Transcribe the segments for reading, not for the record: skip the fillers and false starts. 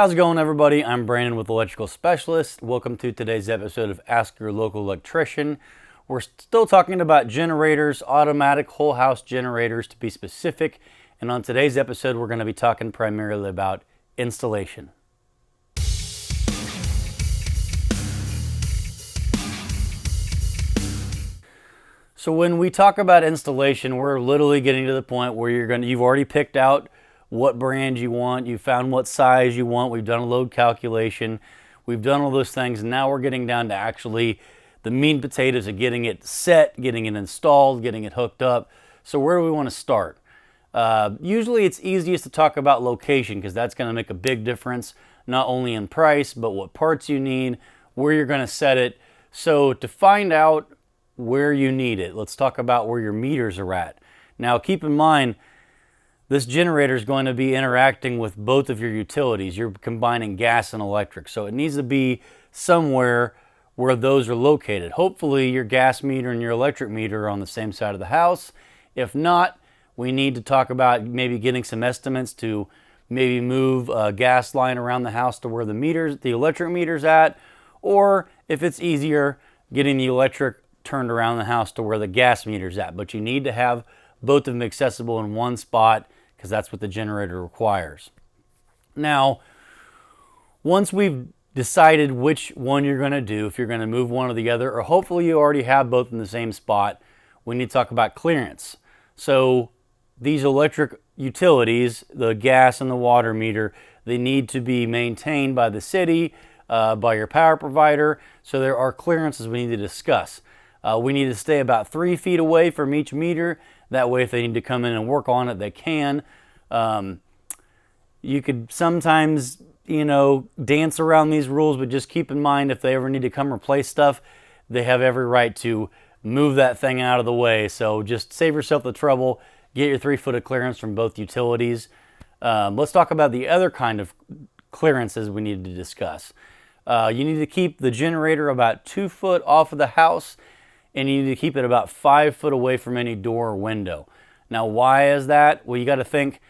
How's it going, everybody? I'm Brandon with Electrical Specialist. Welcome to today's episode of Ask Your Local Electrician. We're still talking about generators, automatic whole house generators to be specific. And on today's episode, we're going to be talking primarily about installation. So when we talk about installation, we're literally getting to the point where you've already picked out what brand you want, you found what size you want, we've done a load calculation, we've done all those things, and now we're getting down to actually the meat and potatoes of getting it set, getting it installed, getting it hooked up. So where do we want to start? Usually it's easiest to talk about location because that's going to make a big difference, not only in price, but what parts you need, where you're going to set it. So to find out where you need it, let's talk about where your meters are at. Now keep in mind, this generator is going to be interacting with both of your utilities. You're combining gas and electric, so it needs to be somewhere where those are located. Hopefully your gas meter and your electric meter are on the same side of the house. If not, we need to talk about maybe getting some estimates to maybe move a gas line around the house to where the electric meter's at, or if it's easier, getting the electric turned around the house to where the gas meter's at. But you need to have both of them accessible in one spot, because that's what the generator requires. Now, once we've decided which one you're going to do, if you're going to move one or the other, or hopefully you already have both in the same spot, we need to talk about clearance. So these electric utilities, the gas and the water meter, they need to be maintained by the city, by your power provider. So there are clearances we need to discuss. We need to stay about 3 feet away from each meter. That way, if they need to come in and work on it, they can. You could sometimes, dance around these rules, but just keep in mind if they ever need to come replace stuff, they have every right to move that thing out of the way. So just save yourself the trouble. Get your 3 foot of clearance from both utilities. Let's talk about the other kind of clearances we need to discuss. You need to keep the generator about 2 foot off of the house, and you need to keep it about 5 foot away from any door or window. Now, why is that? Well, you got to think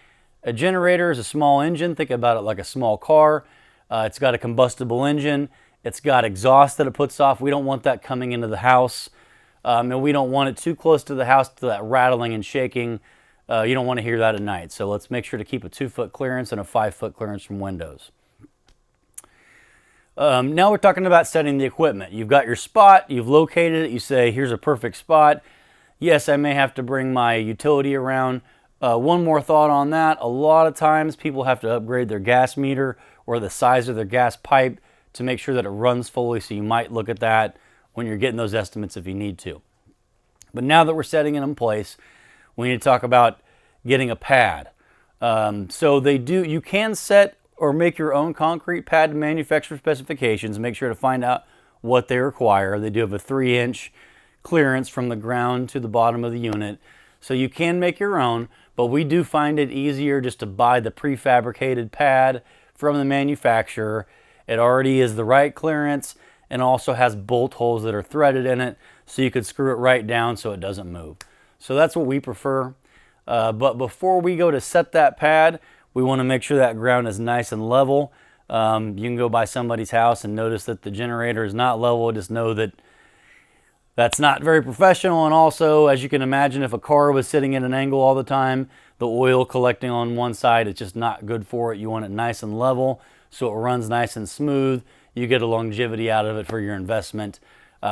a generator is a small engine. Think about it like a small car. It's got a combustible engine. It's got exhaust that it puts off. We don't want that coming into the house. And we don't want it too close to the house to that rattling and shaking. You don't want to hear that at night. So let's make sure to keep a 2 foot clearance and a 5 foot clearance from windows. Now we're talking about setting the equipment. You've got your spot, you've located it, you say, here's a perfect spot. Yes, I may have to bring my utility around. One more thought on that. A lot of times people have to upgrade their gas meter or the size of their gas pipe to make sure that it runs fully, so you might look at that when you're getting those estimates if you need to. But now that we're setting it in place, we need to talk about getting a pad. You can set or make your own concrete pad to manufacturer specifications. Make sure to find out what they require. They do have a 3-inch clearance from the ground to the bottom of the unit. So you can make your own, but we do find it easier just to buy the prefabricated pad from the manufacturer. It already is the right clearance and also has bolt holes that are threaded in it, so you could screw it right down so it doesn't move. So that's what we prefer. But before we go to set that pad, we want to make sure that ground is nice and level. You can go by somebody's house and notice that the generator is not level. Just know that that's not very professional. And also, as you can imagine, if a car was sitting at an angle all the time, the oil collecting on one side, it's just not good for it. You want it nice and level so it runs nice and smooth. You get a longevity out of it for your investment.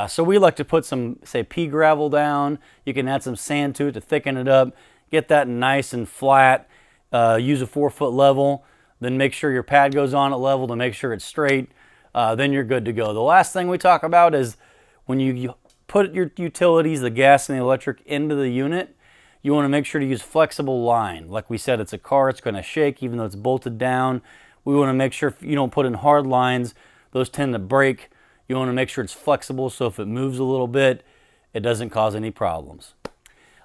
So we like to put some, say, pea gravel down. You can add some sand to it to thicken it up. Get that nice and flat. Use a 4 foot level, then make sure your pad goes on at level to make sure it's straight. Then you're good to go. The last thing we talk about is when you put your utilities, the gas and the electric, into the unit, you want to make sure to use flexible line. Like we said, it's a car, it's going to shake even though it's bolted down. We want to make sure you don't put in hard lines. Those tend to break. You want to make sure it's flexible so if it moves a little bit, it doesn't cause any problems.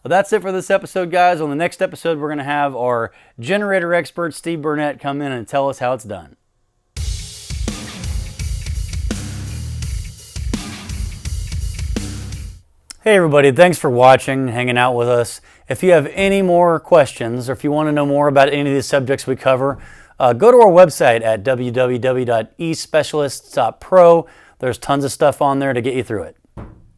Well, that's it for this episode, guys. On the next episode, we're going to have our generator expert, Steve Burnett, come in and tell us how it's done. Hey, everybody. Thanks for watching, hanging out with us. If you have any more questions or if you want to know more about any of the subjects we cover, go to our website at www.especialists.pro. There's tons of stuff on there to get you through it.